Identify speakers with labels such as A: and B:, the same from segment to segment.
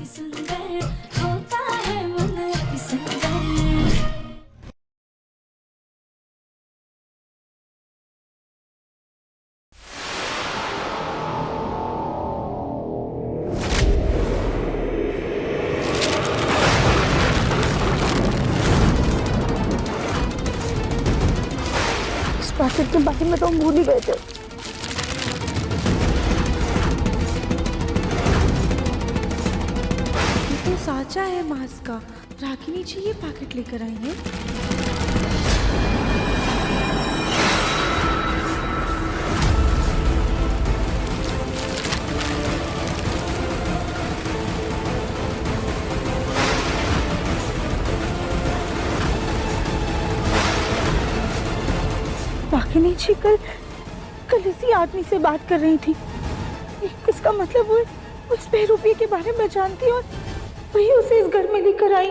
A: सुंदर होता है मन अति सुंदर।
B: इस पैकेट के बारे में तो हम भूल ही गए थे।
C: तो साचा है मास्क का। रागिनी जी ये पैकेट लेकर आई है।
B: रागिनी जी कल इसी आदमी से बात कर रही थी। इसका मतलब वो उस बेरूपी के बारे में जानती और वही उसे इस घर में लेकर आई।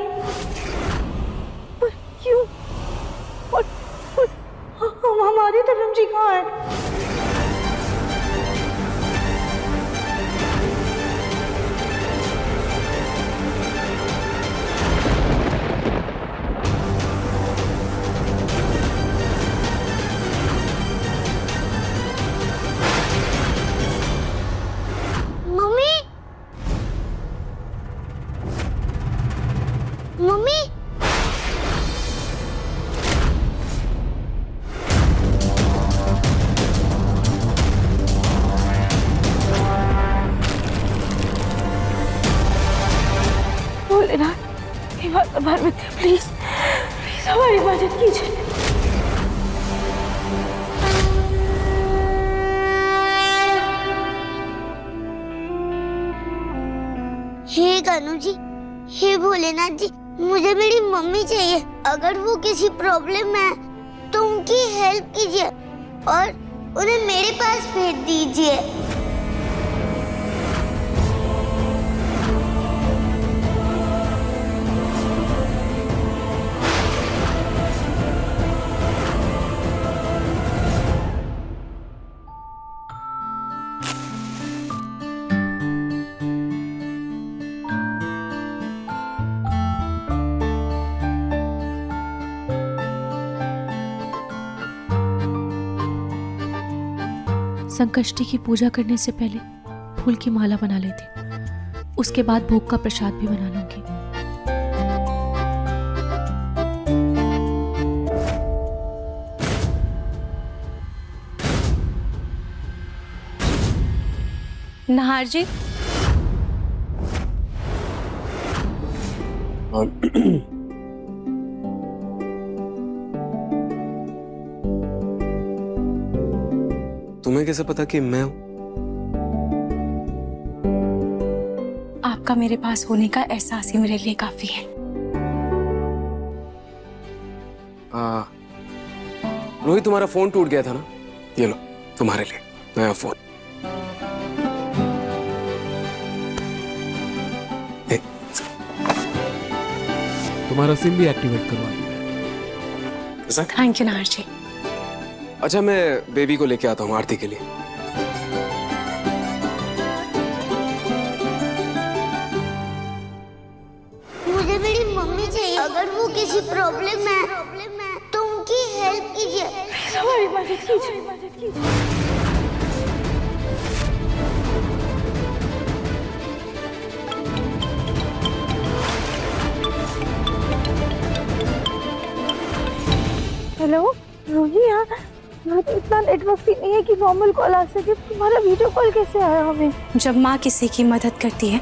B: पर क्यों? और हमारे धर्म जी कहाँ है?
D: मम्मी
B: भोलेनाथ ये बात हमारे प्लीज प्लीज हमारी मदद कीजिए।
D: हे कान्हू जी, हे भोलेनाथ जी, मुझे मेरी मम्मी चाहिए। अगर वो किसी प्रॉब्लम में है तो उनकी हेल्प कीजिए और उन्हें मेरे पास भेज दीजिए।
E: संकष्टी की पूजा करने से पहले फूल की माला बना लेती, उसके बाद भोग का प्रसाद भी बना लूंगी।
F: नाहर जी,
G: तुम्हें कैसे पता कि मैं हूं?
F: आपका मेरे पास होने का एहसास ही मेरे लिए काफी है।
G: रोहित, तुम्हारा फोन टूट गया था ना, ये लो तुम्हारे लिए नया फोन।
H: तुम्हारा सिम भी एक्टिवेट करवा दिया है।
F: थैंक यू नाहर जी।
G: अच्छा, मैं बेबी को लेके आता हूँ आरती के लिए।
D: मुझे मेरी मम्मी चाहिए। अगर वो किसी प्रॉब्लम में है तो उनकी हेल्प कीजिए।
B: हमारी मदद कीजिए। हेलो रोही, यहाँ तो इतना नेटवर्क भी नहीं है कि नॉर्मल कॉल आ सके। तुम्हारा वीडियो कॉल कैसे आया हमें?
F: जब माँ किसी की मदद करती है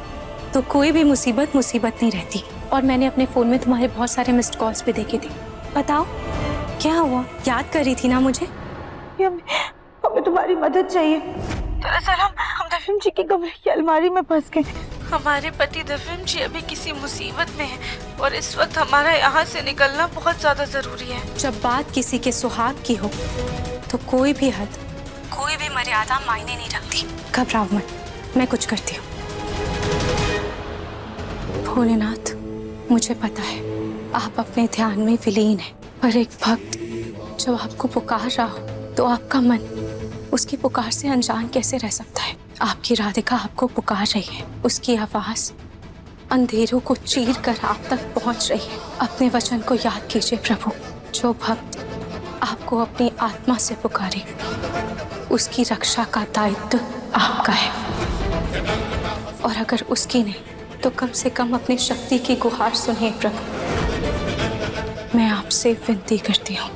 F: तो कोई भी मुसीबत नहीं रहती। और मैंने अपने फोन में तुम्हारे बहुत सारे मिस्ड कॉल्स भी देखे थे। बताओ क्या हुआ? याद कर रही थी ना मुझे?
B: हमें तुम्हारी मदद चाहिए। दरअसल हम दफिम जी के कमरे की अलमारी में फंस गए।
C: हमारे पति दफिम जी अभी किसी मुसीबत में हैं और इस वक्त हमारा यहाँ से निकलना बहुत ज्यादा जरूरी है।
F: जब बात किसी के सुहाग की हो तो कोई भी हद, कोई भी मर्यादा मायने नहीं रखती। घबराओ मत, मैं कुछ करती हूँ। भोलेनाथ, मुझे पता है आप अपने ध्यान में विलीन हैं, पर एक भक्त जब आपको पुकार रहा हो तो आपका मन उसकी पुकार से अनजान कैसे रह सकता है? आपकी राधिका आपको पुकार रही है, उसकी आवाज अंधेरों को चीर कर आप तक पहुंच रही है। अपने वचन को याद कीजिए प्रभु। जो भक्त आपको अपनी आत्मा से पुकारे, उसकी रक्षा का दायित्व आपका है। और अगर उसकी नहीं तो कम से कम अपनी शक्ति की गुहार सुनिए प्रभु। मैं आपसे विनती करती हूँ,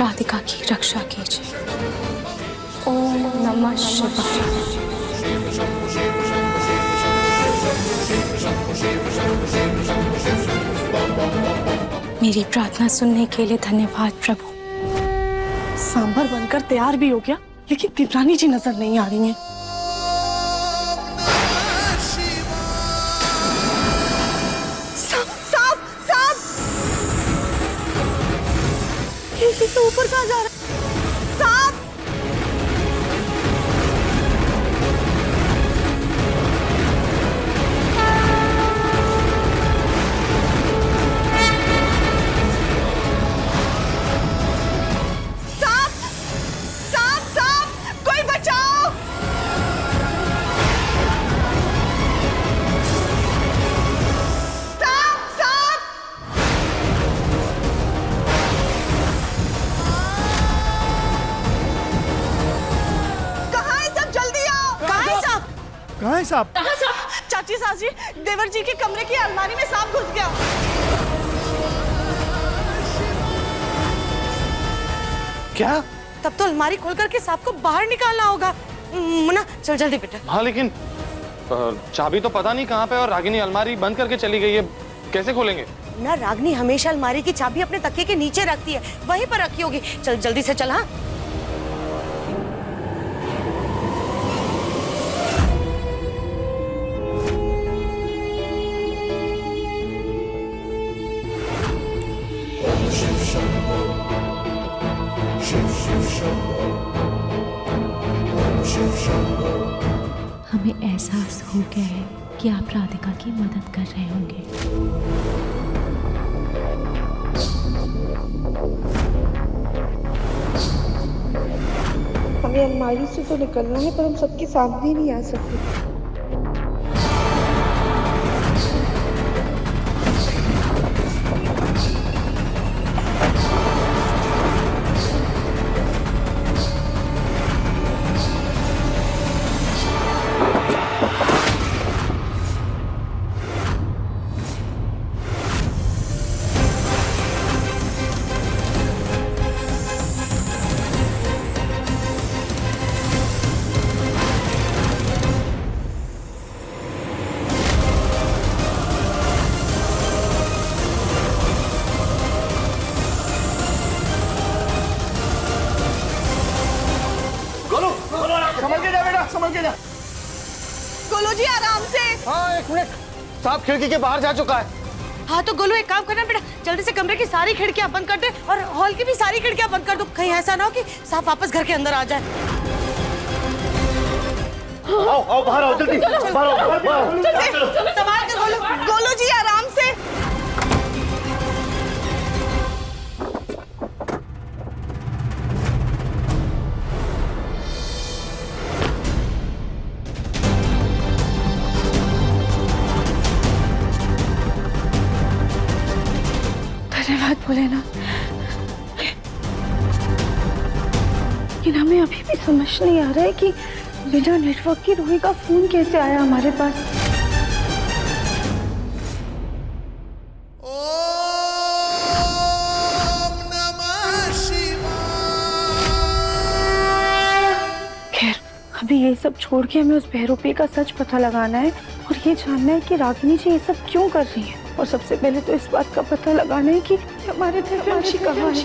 F: राधिका की रक्षा कीजिए। ओम नमः शिवाय। मेरी प्रार्थना सुनने के लिए धन्यवाद प्रभु।
B: सांभर बनकर तैयार भी हो गया, लेकिन देवरानी जी नजर नहीं आ रही हैं। सांप! ये तो ऊपर कहाँ जा रहा है? सांप! कोई बचाओ! कहाँ है सब? जल्दी आओ!
I: कहाँ है साहब?
B: चाची सासी, देवर जी के कमरे की अलमारी में सांप घुस गया।
I: क्या?
B: तब तो अलमारी खोल करके सांप को बाहर निकालना होगा। मुन्ना चल जल्दी बेटा।
J: हाँ लेकिन चाबी तो पता नहीं कहाँ पे, और रागिनी अलमारी बंद करके चली गई है, कैसे खोलेंगे?
B: ना, रागनी हमेशा अलमारी की चाबी अपने तकिए के नीचे रखती है, वहीं पर रखी होगी। चल जल्दी से चल। हाँ
E: हमें एहसास हो गया है कि आप राधिका की मदद कर रहे होंगे।
B: हमें अलमारी से तो निकलना है, पर हम सबके सामने नहीं आ सकते।
I: संभल के जा।
B: गोलू जी आराम से।
I: हाँ एक मिनट, सांप खिड़की के बाहर जा चुका है।
B: हाँ तो गोलू एक काम करना बेटा, जल्दी से कमरे की सारी खिड़कियां बंद कर दे और हॉल की भी सारी खिड़कियां बंद कर दो। कहीं ऐसा ना हो कि सांप वापस घर के अंदर आ जाए।
I: आओ बाहर आओ, जल्दी बाहर आओ।
B: संभाल के गोलू। गोलू जी आराम से। धन्यवाद भोलेनाथ। लेकिन हमें अभी भी समझ नहीं आ रहा है कि बिना नेटवर्क की रूही का फोन कैसे आया हमारे पास। खैर अभी ये सब छोड़ के हमें उस बहरूपी का सच पता लगाना है और ये जानना है कि रागिनी जी ये सब क्यों कर रही है। और सबसे पहले तो इस बात का पता लगाना है कि हमारे दिव्यांशी कहाँ है।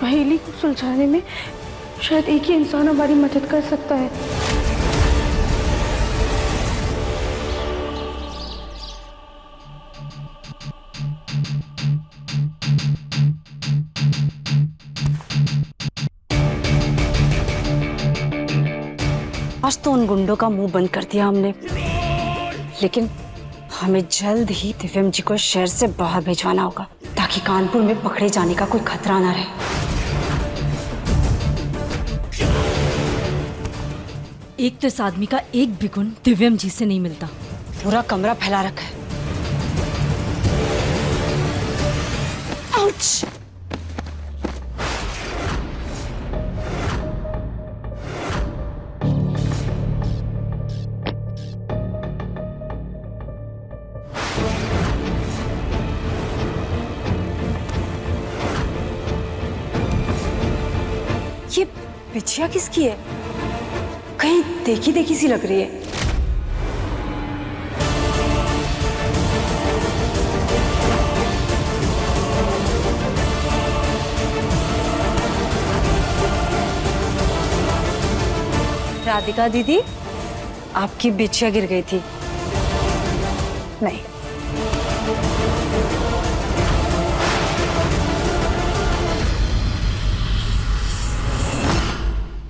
B: पहेली को सुलझाने में शायद एक ही इंसान हमारी मदद कर सकता है।
K: आज तो उन गुंडों का मुंह बंद कर दिया हमने, लेकिन हमें जल्द ही दिव्यम जी को शहर से बाहर भिजवाना होगा ताकि कानपुर में पकड़े जाने का कोई खतरा ना रहे। एक तो इस आदमी का एक भी गुण दिव्यम जी से नहीं मिलता। पूरा कमरा फैला रखा है। आउच! ये बिछिया किसकी है? कहीं देखी देखी सी लग रही है। राधिका दीदी, आपकी बिछिया गिर गई थी। नहीं,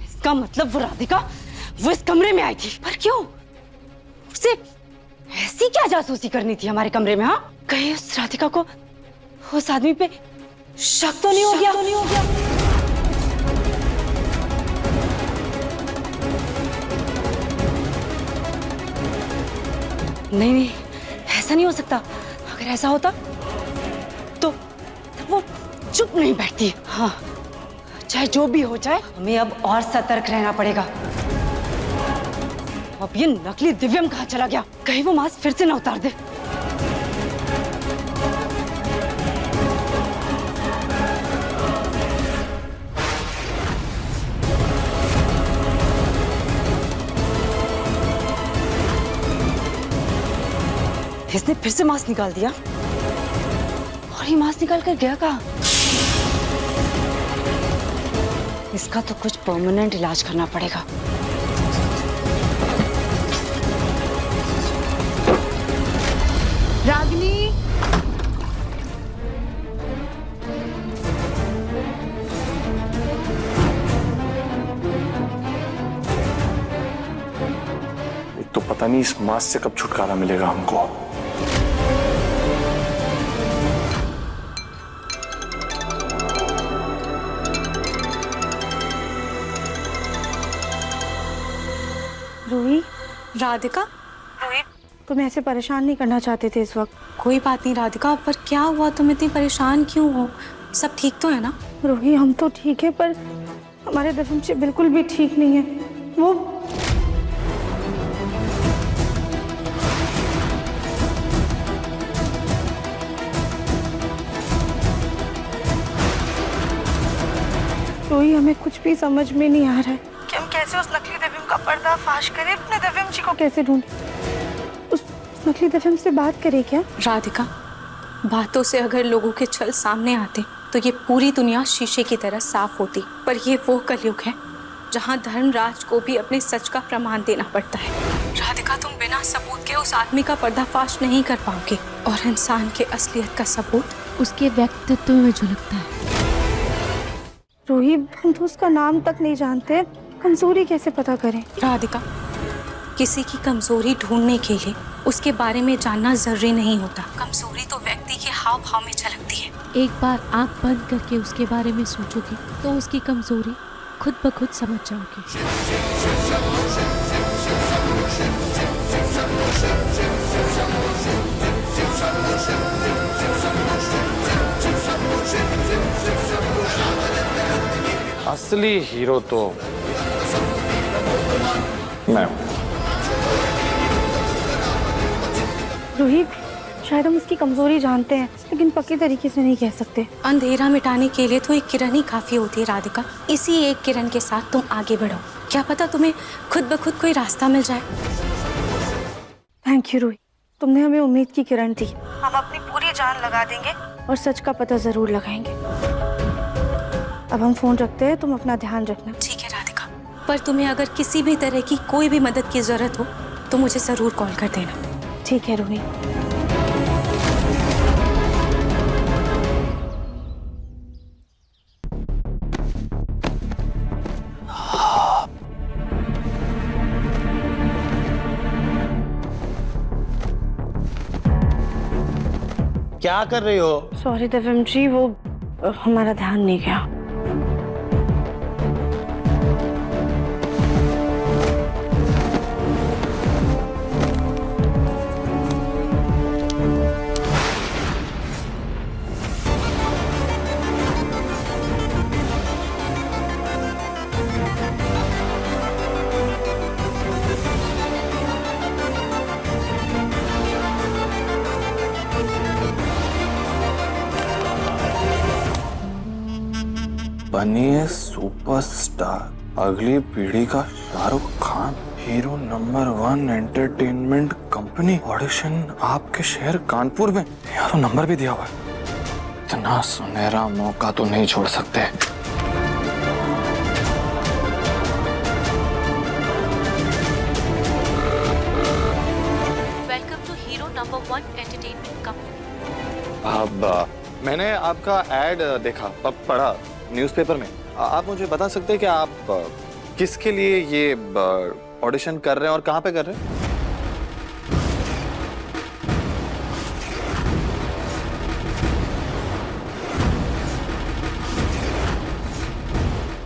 K: इसका मतलब वो राधिका वो इस कमरे में आई थी। पर क्यों? उसे ऐसी क्या जासूसी करनी थी हमारे कमरे में? हाँ, कहीं उस राधिका को उस आदमी पे शक तो नहीं हो गया? नहीं नहीं, ऐसा नहीं हो सकता। अगर ऐसा होता तो वो चुप नहीं बैठती। हाँ, चाहे जो भी हो जाए, हमें अब और सतर्क रहना पड़ेगा। अब ये नकली दिव्यम कहाँ चला गया? कहीं वो मास्क फिर से ना उतार दे। इसने फिर से मास्क निकाल दिया। और ये मास्क निकाल कर गया कहाँ? इसका तो कुछ परमानेंट इलाज करना पड़ेगा।
B: रागिनी,
I: एक तो पता नहीं इस मास्क से कब छुटकारा मिलेगा हमको।
B: रूही,
F: राधिका,
B: तुम ऐसे परेशान नहीं करना चाहते थे इस वक्त।
F: कोई बात नहीं राधिका, पर क्या हुआ? तुम इतनी परेशान क्यों हो? सब ठीक तो है ना?
B: रूही, हम तो ठीक है, पर हमारे दिव्यम जी बिल्कुल भी ठीक नहीं है। वो रूही, हमें कुछ भी समझ में नहीं आ रहा है कि हम कैसे उस नकली दिव्यम का पर्दाफाश करें। अपने दिव्यम जी को कैसे ढूंढें? उस नकली दिव्यम से बात करें क्या?
F: राधिका, बातों से अगर लोगों के छल सामने आते तो ये पूरी दुनिया शीशे की तरह साफ होती। पर ये वो कलयुग है जहाँ धर्मराज को भी अपने सच का प्रमाण देना पड़ता है। राधिका, तुम बिना सबूत के उस आदमी का पर्दाफाश नहीं कर पाओगे। और इंसान के असलियत का सबूत
E: उसके व्यक्तित्व में झलकता है।
B: रूही, हम तो उसका नाम तक नहीं जानते, कमजोरी कैसे पता करें?
F: राधिका, किसी की कमजोरी ढूंढने के लिए उसके बारे में जानना जरूरी नहीं होता। कमजोरी तो व्यक्ति के हाव भाव में झलकती है।
E: एक बार आंख बंद करके उसके बारे में सोचोगी तो उसकी कमजोरी खुद ब खुद समझ जाओगी।
J: असली हीरो तो मैं।
B: रूही, शायद हम उसकी कमजोरी जानते हैं, लेकिन पक्के तरीके से नहीं कह सकते।
F: अंधेरा मिटाने के लिए तो एक किरण ही काफी होती है राधिका। इसी एक किरण के साथ तुम आगे बढ़ो। क्या पता तुम्हें खुद ब खुद कोई रास्ता मिल जाए।
B: थैंक यू रूही, तुमने हमें उम्मीद की किरण दी। हम अपनी पूरी जान लगा देंगे और सच का पता जरूर लगाएंगे। अब हम फोन रखते हैं, तुम अपना ध्यान रखना।
F: ठीक है राधिका, पर तुम्हें अगर किसी भी तरह की कोई भी मदद की जरूरत हो तो मुझे जरूर कॉल कर देना।
B: ठीक है रूही।
L: क्या कर रही हो?
K: सॉरी दिव्यम जी, वो हमारा ध्यान नहीं गया।
I: बनिए सुपरस्टार, अगली पीढ़ी का Shahrukh Khan, hero number 1 entertainment company, audition आपके शहर कानपुर में। यहाँ तो नंबर भी दिया हुआ है। इतना सुनहरा मौका तो नहीं छोड़ सकते।
E: Welcome to hero number 1 entertainment company.
J: अब मैंने आपका एड देखा, पढ़ा न्यूज़पेपर में। आप मुझे बता सकते हैं कि आप किसके लिए ये ऑडिशन कर रहे हैं और कहाँ पे कर रहे हैं?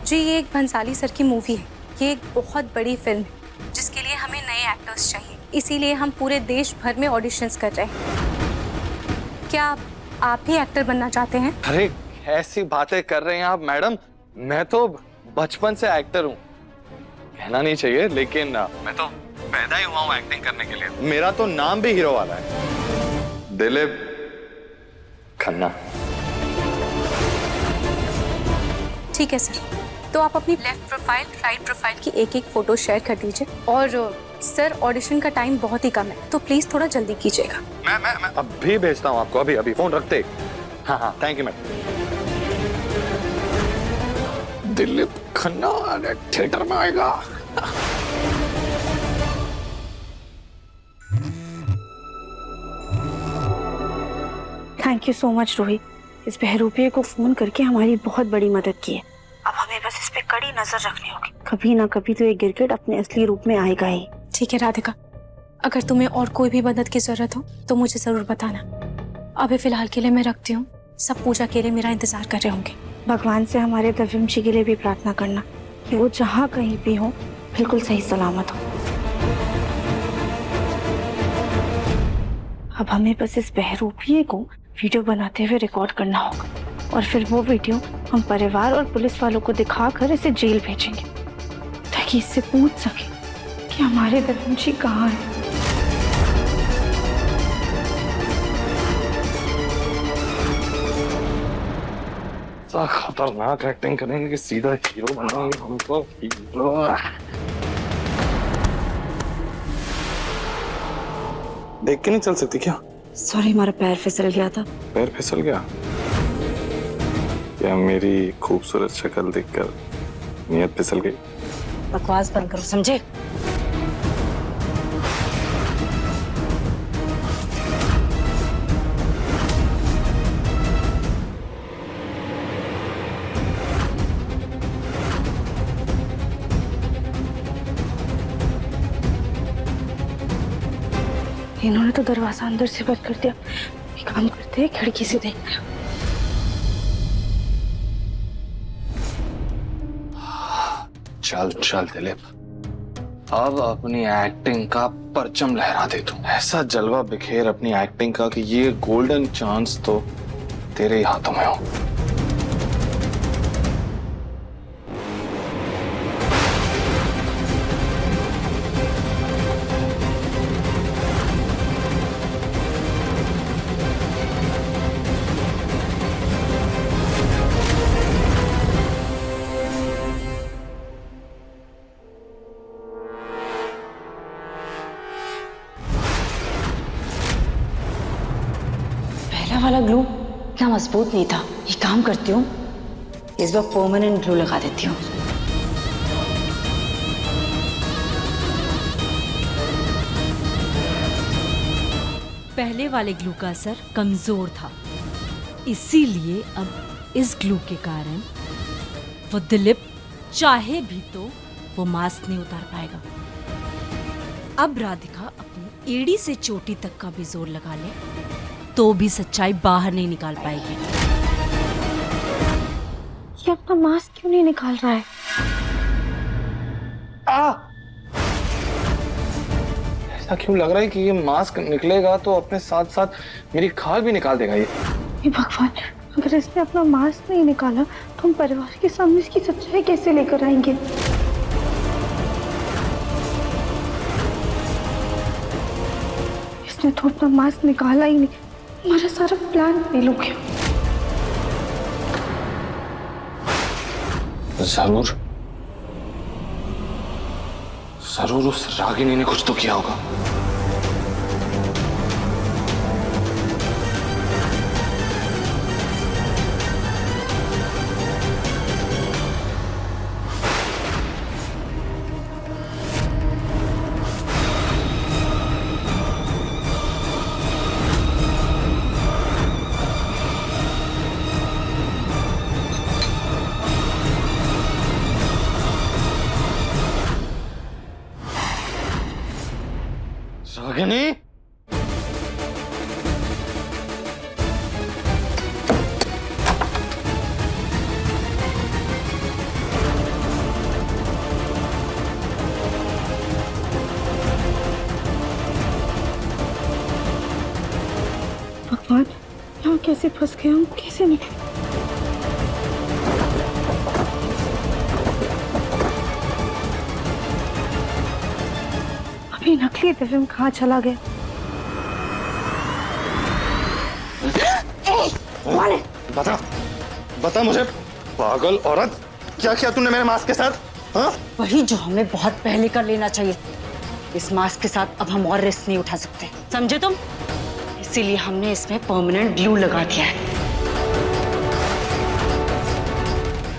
F: जी, ये एक भंसाली सर की मूवी है। ये एक बहुत बड़ी फिल्म है जिसके लिए हमें नए एक्टर्स चाहिए, इसीलिए हम पूरे देश भर में ऑडिशंस कर रहे हैं। क्या आप भी एक्टर बनना चाहते हैं?
J: अरे ऐसी बातें कर रहे हैं आप मैडम, मैं तो बचपन से एक्टर हूँ। कहना नहीं चाहिए लेकिन मैं तो पैदा ही हुआ हूँ एक्टिंग करने के लिए। मेरा तो नाम भी हीरो वाला है, दिलीप खन्ना।
F: ठीक है सर, तो आप अपनी लेफ्ट प्रोफाइल, राइट प्रोफाइल की एक फोटो शेयर कर दीजिए। और सर, ऑडिशन का टाइम बहुत ही कम है, तो प्लीज थोड़ा जल्दी कीजिएगा।
J: मैं अभी भेजता हूँ आपको, अभी फोन रखते। हाँ, thank you madam. Dilip Khanna theatre में आएगा।
K: Thank you so much Rohit, इस बहरूपिये को फोन करके हमारी बहुत बड़ी मदद की है। अब हमें बस इस पे कड़ी नजर रखनी होगी। कभी ना कभी तो ये गिरगिट अपने असली रूप में आएगा ही।
F: ठीक है राधिका, अगर तुम्हें और कोई भी मदद की जरूरत हो तो मुझे जरूर बताना। अभी फिलहाल के लिए मैं रखती हूँ, सब पूजा के लिए मेरा इंतजार कर रहे होंगे।
K: भगवान से हमारे दिव्यम जी के लिए भी प्रार्थना करना कि वो जहाँ कहीं भी हो बिल्कुल सही सलामत हो। अब हमें बस इस बहरूपिये को वीडियो बनाते हुए रिकॉर्ड करना होगा और फिर वो वीडियो हम परिवार और पुलिस वालों को दिखाकर इसे जेल भेजेंगे ताकि इससे पूछ सके कि हमारे दिव्यम जी कहाँ हैं।
J: खतरनाक एक्टिंग करेंगे कि सीधा हीरो बनाएंगे हमको। हीरो देख के नहीं चल सकती क्या?
K: सॉरी, हमारा पैर फिसल गया था।
J: पैर फिसल गया? या मेरी खूबसूरत शक्ल देखकर नियत फिसल गई?
K: बकवास बंद करो, समझे? इन्होंने तो दरवाजा अंदर से बंद कर दिया। एक काम करते हैं, खिड़की से देखते हैं।
I: चल चल दिलीप, अब अपनी एक्टिंग का परचम लहरा दे तू। ऐसा जलवा बिखेर अपनी एक्टिंग का कि ये गोल्डन चांस तो तेरे ही हाथों में हो।
K: पहला वाला ग्लू इतना मजबूत नहीं था। ये काम करती हूँ, इस बार परमानेंट ग्लू लगा देती हूँ।
M: पहले वाले ग्लू का असर कमजोर था, इसीलिए अब इस ग्लू के कारण वो दिलीप चाहे भी तो वो मास्क नहीं उतार पाएगा। अब राधिका अपनी एड़ी से चोटी तक का भी जोर लगा ले तो भी सच्चाई बाहर नहीं निकाल पाएगी।
B: ये अपना मास्क क्यों नहीं निकाल रहा है?
J: ऐसा क्यों लग रहा है कि ये मास्क निकलेगा तो अपने साथ साथ मेरी खाल भी निकाल देगा ये।
B: हे भगवान, अगर इसने अपना मास्क नहीं निकाला तो हम परिवार के सामने इसकी सच्चाई कैसे लेकर आएंगे? इसने तो अपना मास्क निकाला ही नहीं, हमारा सारा प्लान फेल हो गया।
J: जरूर जरूर उस रागिनी ने कुछ तो किया होगा। रागिनी,
B: भगवान, यहाँ कैसे फंस गए हम? कैसे निकले? अभी नकली दिव्यम कहाँ चला गया?
J: बता बता मुझे, पागल औरत, क्या किया तूने मेरे मास्क के साथ? हाँ?
K: वही जो हमें बहुत पहले कर लेना चाहिए। इस मास्क के साथ अब हम और रिस्क नहीं उठा सकते, समझे तुम? इसीलिए हमने इसमें परमानेंट ग्लू लगा दिया है,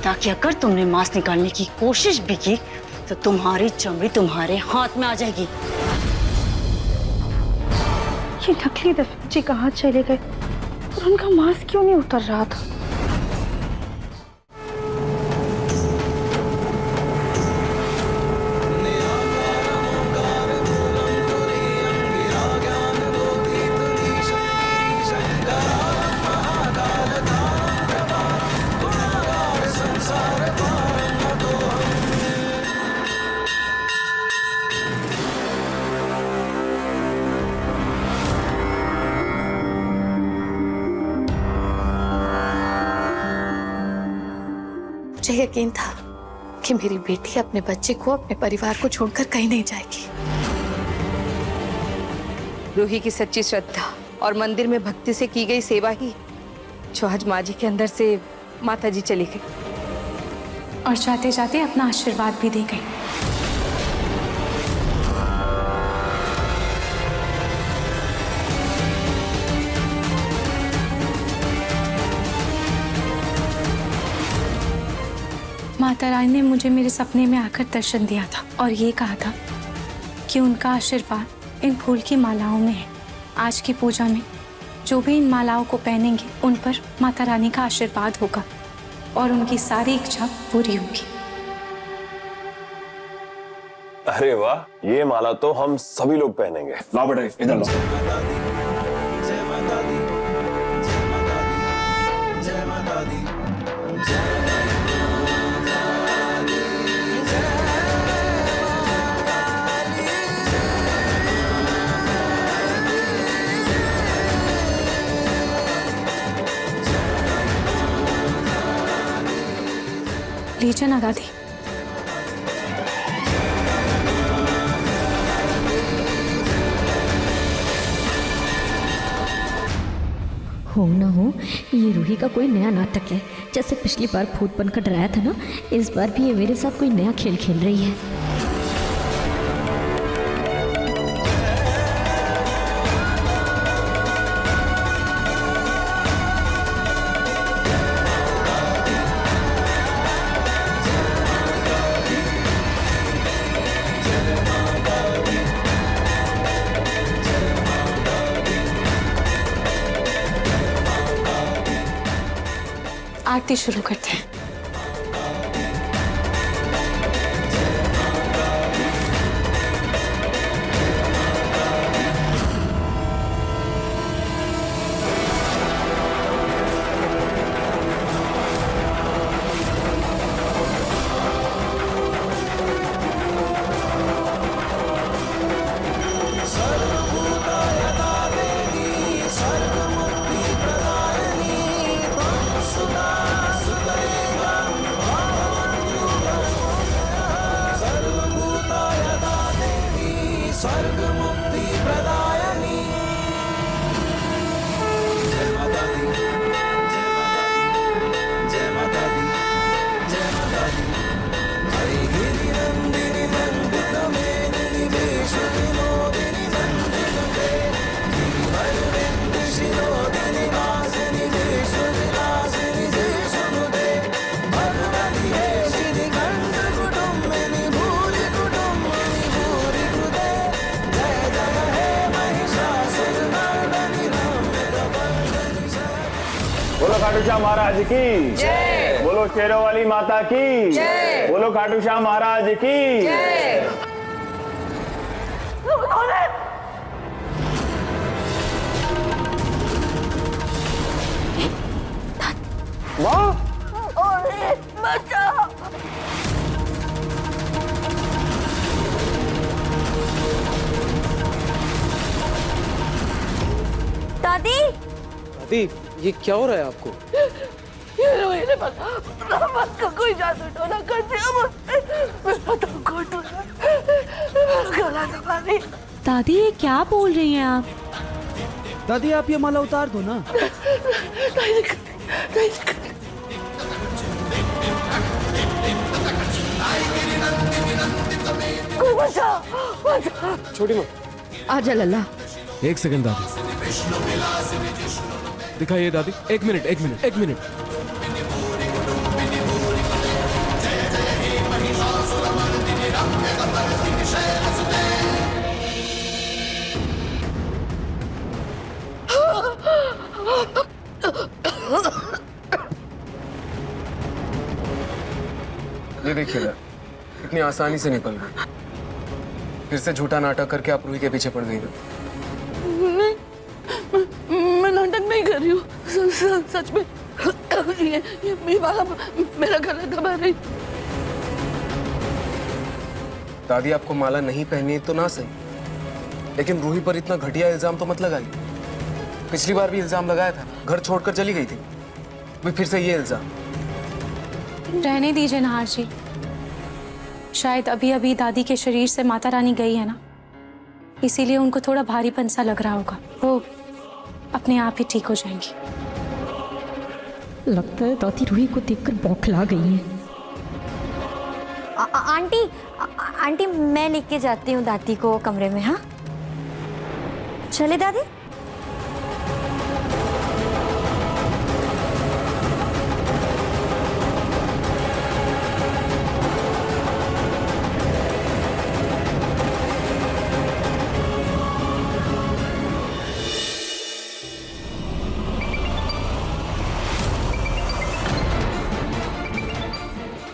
K: ताकि अगर तुमने मास्क निकालने की कोशिश भी की तो तुम्हारी चमड़ी तुम्हारे हाथ में आ जाएगी।
B: ये नकली दिव्यम जी कहाँ चले गए और उनका मास्क क्यों नहीं उतर रहा था?
E: मुझे यकीन था कि मेरी बेटी अपने बच्चे को, अपने परिवार को छोड़कर कहीं नहीं जाएगी।
L: रूही की सच्ची श्रद्धा और मंदिर में भक्ति से की गई सेवा ही जो आज माँ जी के अंदर से माता जी चली गई
F: और जाते जाते अपना आशीर्वाद भी दे गई। माता रानी ने मुझे मेरे सपने में आकर दर्शन दिया था और ये कहा था कि उनका आशीर्वाद इन फूल की मालाओं में है। आज की पूजा में जो भी इन मालाओं को पहनेंगे उन पर माता रानी का आशीर्वाद होगा और उनकी सारी इच्छा पूरी होगी।
N: अरे वाह, ये माला तो हम सभी लोग पहनेंगे। लाओ बेटा, इधर लाओ।
F: लीजिए ना दादी।
E: हो ना हो, ये रूही का कोई नया नाटक है। जैसे पिछली बार भूत बनकर डराया था ना, इस बार भी ये मेरे साथ कोई नया खेल खेल रही है।
F: आरती शुरू करते हैं।
N: खाटू श्याम महाराज की जय। बोलो शेरों वाली माता की जय। बोलो खाटू श्याम महाराज की जय।
I: माँ
B: बचाओ।
K: दादी
G: दादी ये क्या हो रहा है आपको?
B: ये रोहित ने मत का कोई जादू टोना कर दिया मुझे तो गला दबा दी।
M: दादी ये क्या बोल रही हैं आप?
H: दादी आप ये माला उतार दो ना।
G: छोटी माँ
L: आजा लल्ला।
H: एक सेकंड दादी, दिखाइए दादी। एक मिनट एक मिनट एक मिनट।
G: ये देखिए ना, इतनी आसानी से निकल गई। फिर से झूठा नाटक करके आप रूही के पीछे पड़ गई ना।
B: मैं नाटक नहीं कर रही हूँ, सच में ये वाला मेरा गला दबा रही।
G: दादी आपको माला नहीं पहनी तो ना सही, लेकिन रूही पर इतना घटिया इल्जाम तो मत लगाइए। पिछली बार भी इल्जाम लगाया था, घर छोड़कर चली गई थी, भी फिर से ये इल्जाम।
F: रहने दीजिए नाहर जी, शायद अभी अभी दादी के शरीर से माता रानी गई है ना, इसीलिए उनको थोड़ा भारीपन सा लग रहा होगा। वो अपने आप ही ठीक हो जाएंगी।
E: लगता है दादी रूही को देखकर बौखला गई है।
K: आंटी मैं लेके जाती हूँ दादी को कमरे में। हाँ चले दादी।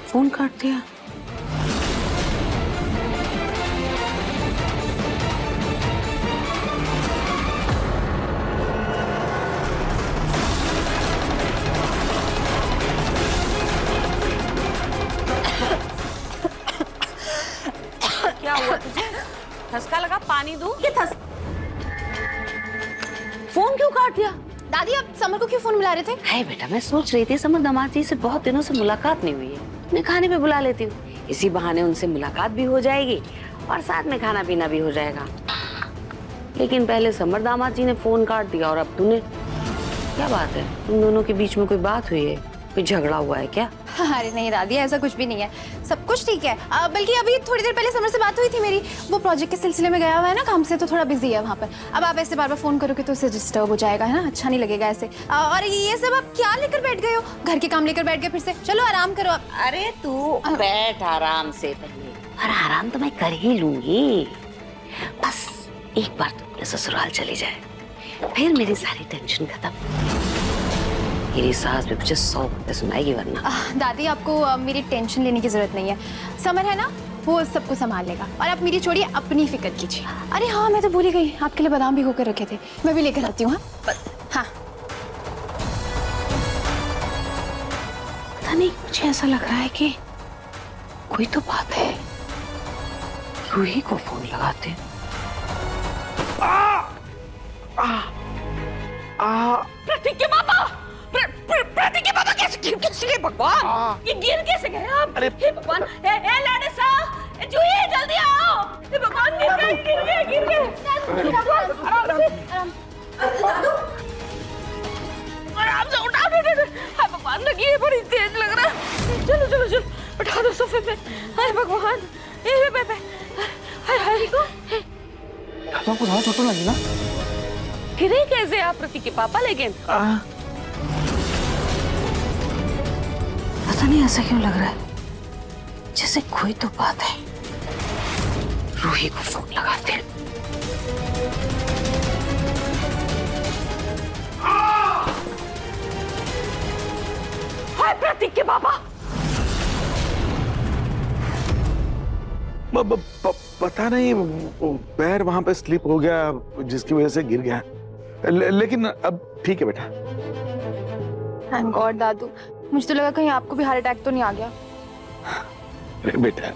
B: फोन काट दिया।
K: क्या हुआ तुझे? ठसका लगा? पानी दूं? ये फोन क्यों काट दिया?
F: दादी आप समर को क्यों फोन मिला रहे थे?
K: है बेटा, मैं सोच रही थी समर दामाद जी से बहुत दिनों से मुलाकात नहीं हुई है, मैं खाने पे बुला लेती हूँ। इसी बहाने उनसे मुलाकात भी हो जाएगी और साथ में खाना पीना भी हो जाएगा। लेकिन पहले समर दामाद जी ने फोन काट दिया और अब तूने। क्या बात है, तुम दोनों के बीच में कोई बात हुई है? कोई झगड़ा हुआ है क्या?
F: अरे नहीं दादी, ऐसा कुछ भी नहीं है, सब कुछ ठीक है। बल्कि अभी थोड़ी देर पहले समर से बात हुई थी मेरी, वो प्रोजेक्ट के सिलसिले में गया हुआ है ना काम से, तो थोड़ा बिजी है वहाँ पर। अब आप ऐसे बार बार फोन करोगे तो उसे डिस्टर्ब हो जाएगा, है ना, अच्छा नहीं लगेगा ऐसे। और ये सब आप क्या लेकर बैठ गए हो? घर के काम लेकर बैठ गए फिर से? चलो आराम करो आप।
K: अरे तू बैठ आराम से पहले, और आराम तो मैं कर ही लूंगी। बस एक बार तो ससुराल चली जाए, फिर मेरी सारी टेंशन खत्म। मेरी सास भी मुझे 100 बातें सुनाएगी वरना।
F: दादी आपको मेरी टेंशन लेने की जरूरत नहीं है, समर है ना, वो सबको संभाल लेगा। और आप मेरी छोड़िए, अपनी फिक्र कीजिए। अरे हाँ, मैं तो भूल ही गई, आपके लिए बादाम भिगो कर रखे थे, मैं भी लेकर आती हूँ। हाँ
K: पता नहीं, मुझे ऐसा लग रहा है कि कोई तो बात है। रूही को फोन लगाते।
B: प्रतीक के पापा, प्रतीक के पापा कैसे गए भगवान? ये गिर कैसे गए आप? अरे हे भगवान, ए लाडे सा, जूही जल्दी आओ। हे भगवान, गिर गए। आराम से उठाओ। हाय भगवान, लगी है, बड़ी तेज लग रहा है। चलो उठा दो सोफे पे। हाय भगवान, हाय को
I: आपको ज्यादा चोट लगी ना?
B: गिरे कैसे आप प्रतीक के पापा? लेकिन
K: पता नहीं ऐसा क्यों लग रहा है, जैसे कोई तो बात है। रूही को फोन लगाते हैं। आपके पापा?
O: पता नहीं, वो पैर वहां पे स्लिप हो गया जिसकी वजह से गिर गया। लेकिन अब ठीक है बेटा।
L: थैंक गॉड दादू, मुझे तो लगा कहीं आपको भी हार्ट अटैक तो नहीं आ गया।
O: अरे बेटा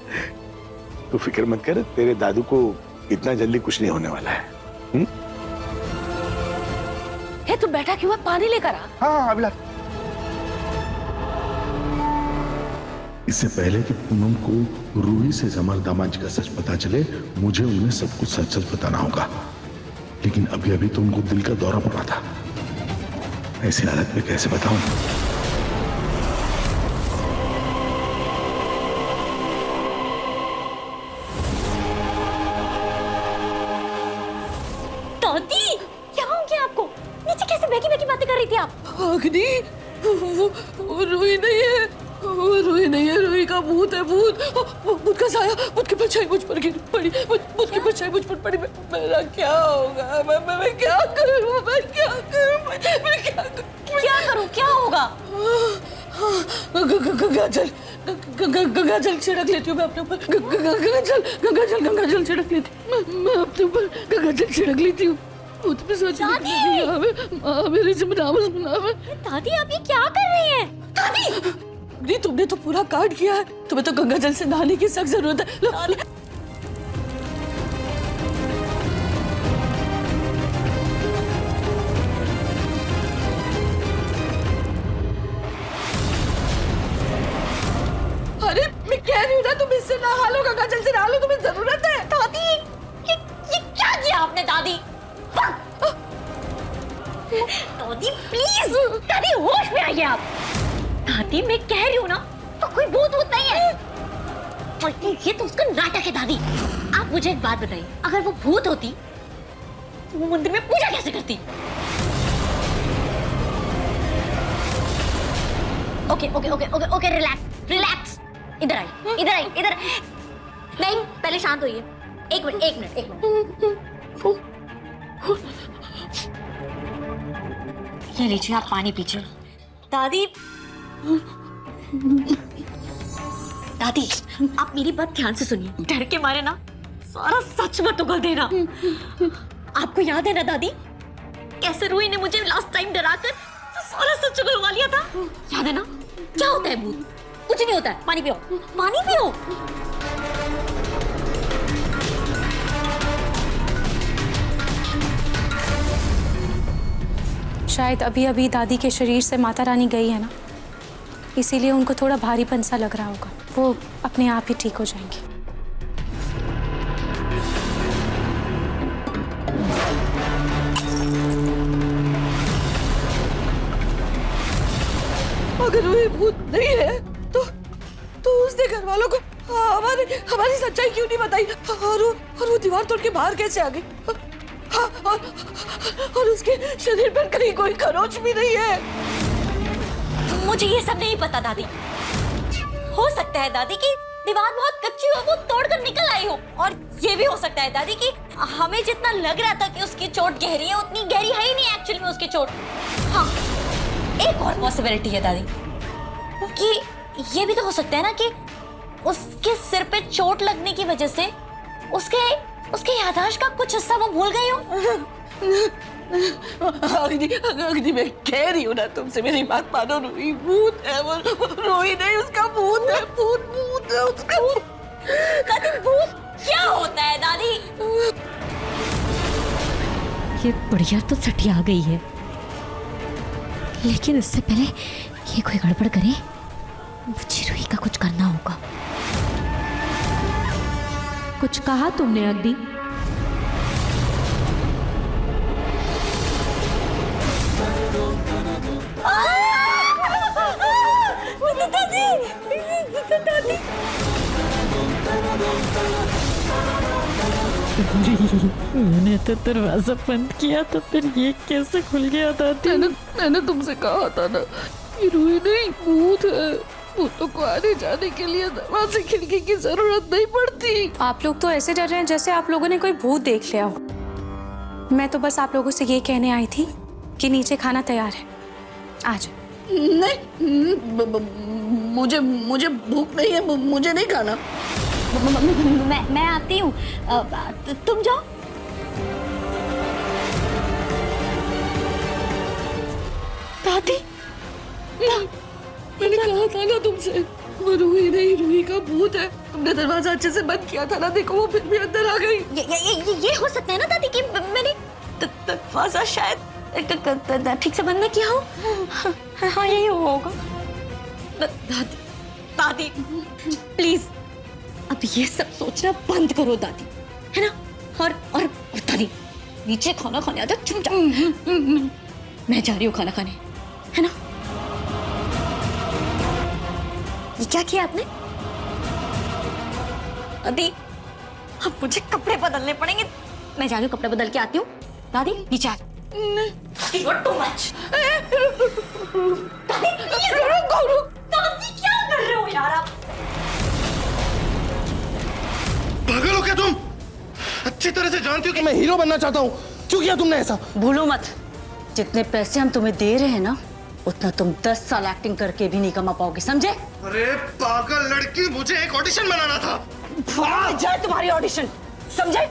O: तू फिक्र मत कर, तेरे दादू को इतना जल्दी कुछ नहीं होने वाला है।
K: हे तू बैठा क्यों है? पानी लेकर आ।
O: हाँ अभिलाष। इससे पहले कि पूनम को रूही से जमाल दामाद जी का सच पता चले, मुझे उन्हें सब कुछ सच सच बताना होगा। लेकिन अभी अभी तो उनको दिल का दौरा पड़ा था, ऐसी हालत में कैसे बताऊं?
E: दादी क्या हो गया आपको? नीचे कैसे बैठी बैठी बातें कर रही थी आप?
P: अग्नि, वो रूही नहीं है, वो रूही नहीं है, रूही का भूत है। भूत का साया, भूत की परछाई मुझ पर गिर पड़ी, भूत की परछाई मुझ पर पड़ी। मेरा क्या होगा? मैं क्या करूं? मैं क्या करूं?
E: क्या होगा?
P: गंगा जल छिड़क लेती हूँ मैं अपने ऊपर। गंगा जल छिड़क लेती हूँ मैं अपने ऊपर। गंगा जल छिड़क लेती हूँ। भूत पे सोच मेरे से बनावे।
E: दादी आप ये क्या कर रही हैं?
P: दादी तुमने तो पूरा काट किया है, तुम्हें तो गंगा जल से नहाने की सख्त जरूरत है। लो। अरे मैं कह रही हूँ ना, तुम इससे नहा लो, गंगा जल से नहा लो, तुम्हें जरूरत है।
E: दादी ये क्या किया आपने? दादी दादी प्लीज, दादी होश में आइए आप। दादी मैं कह रही हूँ ना, तो कोई भूत नहीं है, बल्कि ये तो उसका नाटक है। दादी आप मुझे एक बात बताइए, अगर वो भूत होती तो वो मंदिर में पूजा कैसे करती? Okay relax. इधर आई। नहीं पहले शांत होइए। एक मिनट। ये लीजिए आप पानी पीजिए। दादी आप मेरी बात ध्यान से सुनिए। डर के मारे ना सारा सच मत उगल देना। आपको याद है ना दादी, कैसे रूही ने मुझे लास्ट टाइम डराकर तो सारा सच उगलवा लिया था? याद है ना? क्या होता है भूत? कुछ नहीं होता है। पानी पियो।
F: शायद अभी अभी दादी के शरीर से माता रानी गई है ना, इसीलिए उनको थोड़ा भारीपन सा लग रहा होगा। वो अपने आप ही ठीक हो जाएंगी।
P: अगर वो भूत नहीं है तो उसने घर वालों को हमारी सच्चाई क्यों नहीं बताई? और वो दीवार तोड़ के बाहर कैसे आ गई? और उसके शरीर पर कहीं कोई खरोच भी नहीं है।
E: मुझे ये सब नहीं पता दादी। हो सकता है दादी की दीवार बहुत कच्ची हो, वो तोड़कर निकल आई हो, और ये भी हो सकता है दादी कि हमें जितना लग रहा था कि उसकी चोट गहरी है, उतनी गहरी है ही नहीं एक्चुअली में उसकी चोट। हाँ एक और पॉसिबिलिटी है दादी, कि ये भी तो हो सकता है ना कि उसके सिर पे चोट लगने की वजह से उसके याददाश्त का कुछ हिस्सा वो भूल गई हो।
P: अग्नि मैं कह रही हूँ ना तुमसे, मेरी बात मानो। रूही भूत है, वो रूही नहीं, उसका भूत है। भूत है उसका।
E: दादी भूत क्या होता है दादी? ये बढ़िया तो सटिया आ गई है, लेकिन इससे पहले ये कोई गड़बड़ करे, मुझे रूही का कुछ करना होगा। कुछ कहा तुमने अग्नि?
M: मैंने तो दरवाजा बंद किया तो फिर ये कैसे खुल गया? दादी
P: मैंने तुमसे कहा था ना, ये रूही नहीं भूत है। भूतों को आने जाने के लिए दरवाजे खिड़की की जरूरत नहीं पड़ती।
F: आप लोग तो ऐसे डर रहे हैं जैसे आप लोगों ने कोई भूत देख लिया हो। मैं तो बस आप लोगों से ये कहने आई थी कि नीचे खाना तैयार है, आ जाओ।
P: नहीं मुझे भूख नहीं है, मुझे नहीं खाना।
E: मैं आती हूँ, तुम जाओ।
P: दादी, मैंने कहा था ना तुमसे, वो रूही नहीं, रूही का भूत है। तुमने दरवाजा अच्छे से बंद किया था ना, देखो वो फिर भी अंदर आ गई।
E: ये हो सकता है ना दादी कि मैंने दरवाजा शायद ठीक से बंद नहीं किया हो। हाँ यही होगा। दादी प्लीज अब ये सब सोचना बंद करो दादी, है ना? और दादी नीचे खाना खाने आ जाओ चुपचाप। मैं जा रही हूँ खाना खाने, है ना? ये क्या किया आपने? दादी अब मुझे कपड़े बदलने पड़ेंगे, मैं जा रही हूँ, कपड़े बदल के आती हूँ। दादी नीचे आ। दादी you're too much। दादी प्लीज दादी क्या कर रहे हो यार आप?
I: पागल हो क्या तुम? अच्छी तरह से जानती हो कि मैं हीरो बनना चाहता हूँ, क्यों किया तुमने ऐसा?
K: भूलो मत, जितने पैसे हम तुम्हें दे रहे हैं ना, उतना तुम 10 साल एक्टिंग करके भी नहीं कमा पाओगे, समझे?
I: अरे पागल लड़की, मुझे एक ऑडिशन बनाना था।
K: भाग जाए तुम्हारी ऑडिशन, समझे?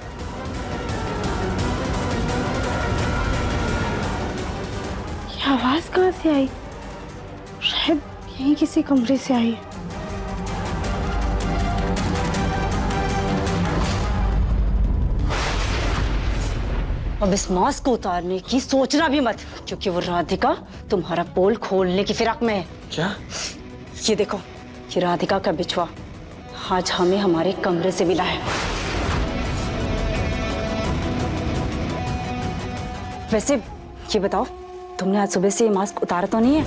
B: ये आवाज कहाँ से आई? शायद यहीं किसी कमरे से आई।
K: अब इस मास्क को उतारने की सोचना भी मत, क्योंकि वो राधिका तुम्हारा पोल खोलने की फिराक में है।
I: क्या?
K: ये देखो, ये राधिका का बिछुआ आज हमें हमारे कमरे से मिला है। वैसे ये बताओ, तुमने आज सुबह से ये मास्क उतारा तो नहीं है?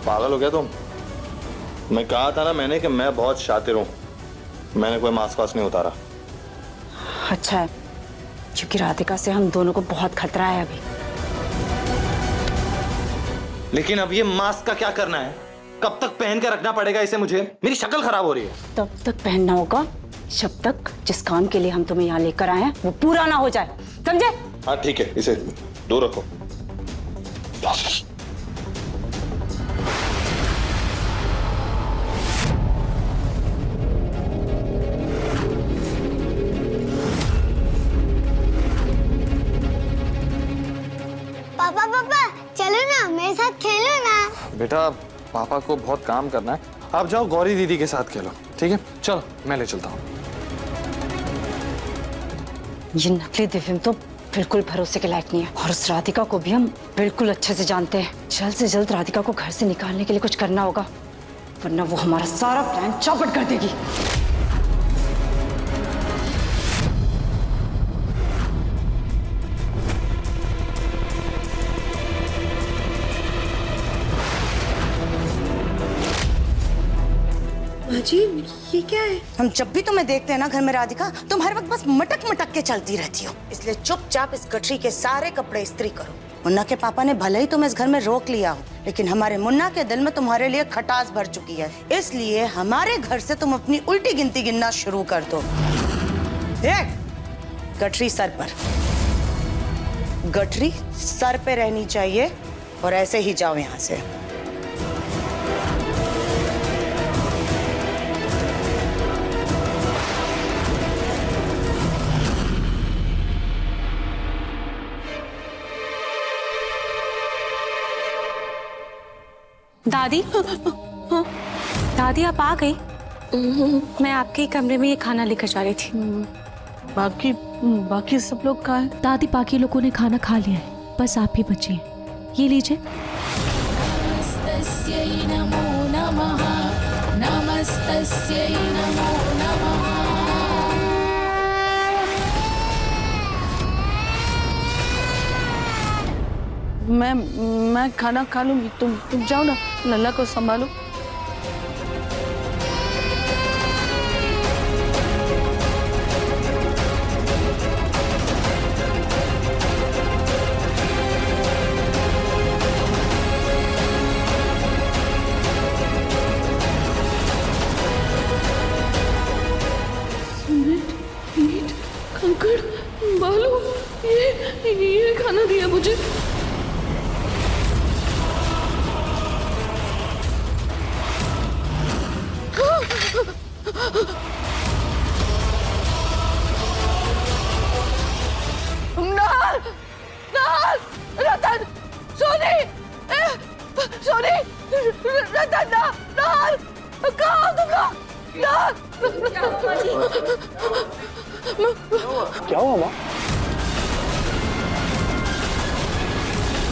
J: पागल हो गया तुम? मैं कहा था ना मैंने कि मैं बहुत शातिर हूं, मैंने कोई मास्क वास्क नहीं उतारा।
K: अच्छा है, क्योंकि राधिका से हम दोनों को बहुत खतरा है अभी।
J: लेकिन अब ये मास्क का क्या करना है? कब तक पहन के रखना पड़ेगा इसे मुझे? मेरी शक्ल खराब हो रही है।
K: तब तक पहनना होगा जब तक जिस काम के लिए हम तुम्हें यहाँ लेकर आए हैं वो पूरा ना हो जाए, समझे?
J: हाँ ठीक है, इसे दूर रखो।
D: पापा चलो ना, मेरे साथ खेलो ना।
J: बेटा पापा को बहुत काम करना है, आप जाओ गौरी दीदी के साथ खेलो, ठीक है? चलो मैं ले चलता हूँ।
K: ये नकली दिव्यम तो बिल्कुल भरोसे के लायक नहीं है, और उस राधिका को भी हम बिल्कुल अच्छे से जानते हैं। जल्द से जल्द राधिका को घर से निकालने के लिए कुछ करना होगा, वरना वो हमारा सारा प्लान चौपट कर देगी।
B: जी ये क्या है?
Q: हम जब भी तुम्हें देखते हैं ना घर में राधिका, तुम हर वक्त बस मटक मटक के चलती रहती हो। इसलिए चुपचाप इस गठरी के सारे कपड़े इस्त्री करो। मुन्ना के पापा ने भले ही तुम्हें इस घर में रोक लिया हो, लेकिन हमारे मुन्ना के दिल में तुम्हारे लिए खटास भर चुकी है। इसलिए हमारे घर से तुम अपनी उल्टी गिनती गिनना शुरू कर दो। गठरी सर पर, गठरी सर पे रहनी चाहिए, और ऐसे ही जाओ यहाँ से।
F: दादी, दादी आप आ गई? मैं आपके कमरे में ये खाना लेकर जा रही थी।
P: बाकी सब लोग कहाँ हैं?
M: दादी बाकी लोगों ने खाना खा लिया है, बस आप ही बची हैं। ये लीजिए।
A: नमस्तस्यै नमो नमः, नमस्तस्यै नमो नमः।
P: मैं खाना खा लूंगी, तुम जाओ ना, लल्ला को संभालो। सीमेंट, ईंट, कंकड़, बालू, ये खाना दिया मुझे। नाल, नाल, रतन, सोनी, सोनी, रतन, नाल, कहाँ हो तुम लोग? नाल,
N: क्या हुआ माँ?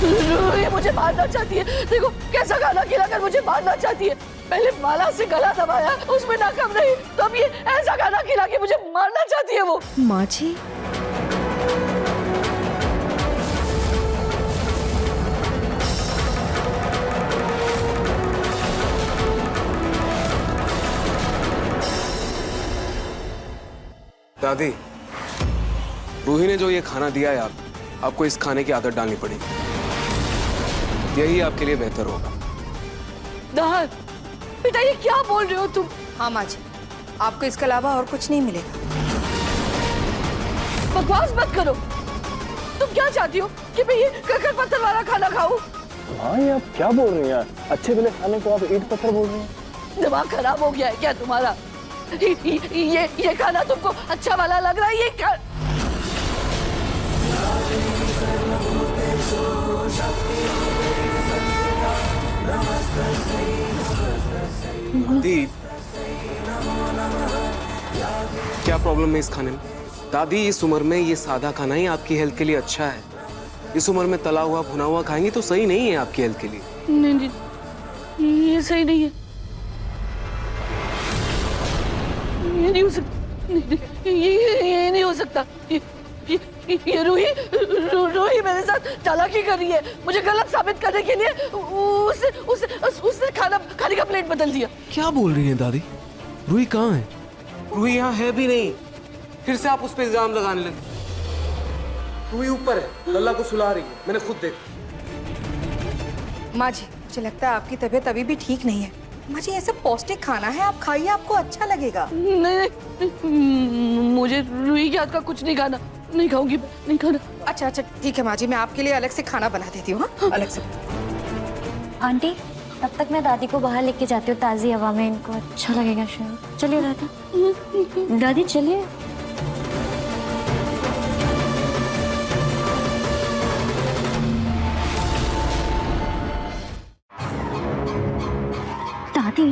P: रूही मुझे मारना चाहती है। देखो कैसा खाना खिलाकर मुझे मारना चाहती है। पहले माला से गला दबाया, उसमें नाकाम नहीं, तो अब ये ऐसा खाना खिला के मुझे मारना चाहती है वो।
L: माँ जी,
G: दादी, रूही ने जो ये खाना दिया है आपको इस खाने की आदत डालनी पड़ेगी। यही आपके लिए बेहतर होगा।
P: नाल, बेटा ये क्या बोल रहे हो तुम?
L: हाँ माँ जी, आपको इसके अलावा और कुछ नहीं मिलेगा।
P: बकवास मत करो। तुम क्या चाहती हो कि मैं ये कंकड़ पत्थर वाला खाना खाऊं?
N: हाँ ये आप क्या बोल रही हैं? अच्छे भले खाने को आप ईंट पत्थर बोल रही हैं?
P: दिमाग खराब हो गया है क्या तुम्हारा? ये खाना तुमको अच्छा वाला लग रहा है? ये
G: दादी, क्या प्रॉब्लम है इस खाने में? दादी, इस उम्र में ये सादा खाना ही आपकी हेल्थ के लिए अच्छा है। इस उम्र में तला हुआ भुना हुआ खाएंगे तो सही नहीं है आपकी हेल्थ के लिए।
P: नहीं नहीं, ये सही नहीं है। ये नहीं हो सकता। ये नहीं हो सकता। ये रूही मेरे साथ चालाकी कर रही है। मुझे गलत साबित करने के लिए उसने खाने का प्लेट बदल दिया।
H: क्या बोल रही हैं दादी? रूही कहाँ है?
G: रूही यहाँ है भी नहीं। फिर से आप उस पर इल्जाम लगाने लगे। रूही ऊपर है, लल्ला को सुला रही है, मैंने खुद देखा।
L: माँ जी, मुझे लगता है आपकी तबीयत अभी भी ठीक नहीं है। माँ जी, ऐसा पौष्टिक खाना है, आप खाइए, आपको अच्छा लगेगा।
P: नहीं, मुझे रूही के हाथ का कुछ नहीं खाना। नहीं खाऊंगी, नहीं खाना।
L: अच्छा अच्छा ठीक है माँ जी, मैं आपके लिए अलग से खाना बना देती हूँ। हाँ, अलग से।
E: आंटी, तब तक मैं दादी को बाहर लेके जाती हूँ, ताज़ी हवा में इनको अच्छा लगेगा शायद। चलिए दादा। दादी चलिए। दादी,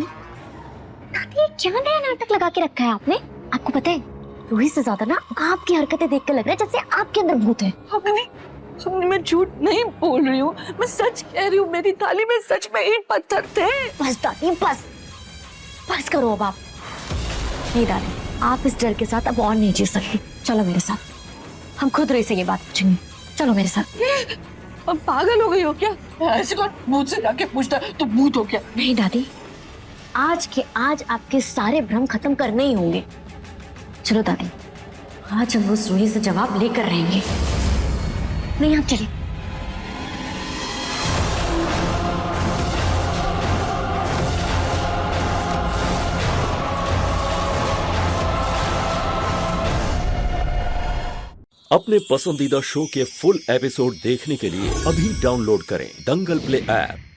E: दादी क्या नया नाटक लगा के रखा है आपने? आपको पता है रूही से ज्यादा ना आपकी हरकतें देख कर लग रहा है जैसे आपके अंदर भूत है।
P: मैं झूठ नहीं बोल रही हूँ, मैं सच कह रही हूँ। मेरी थाली में सच में ईंट पत्थर थे।
E: बस दादी, बस करो अब आप। नहीं दादी, आप इस डर के साथ अब और नहीं जी सकती। चलो मेरे साथ, हम खुद रूही से ये बात पूछेंगे। चलो मेरे साथ।
P: अब पागल हो गई हो क्या? ऐसे कौन भूत से जाके पूछता तो भूत हो क्या?
E: नहीं दादी, आज के आज आपके सारे भ्रम खत्म करने ही होंगे। चलो दादी, आज हम उस रूही से जवाब लेकर रहेंगे। नहीं, आप चलिए।
R: अपने पसंदीदा शो के फुल एपिसोड देखने के लिए अभी डाउनलोड करें दंगल प्ले ऐप।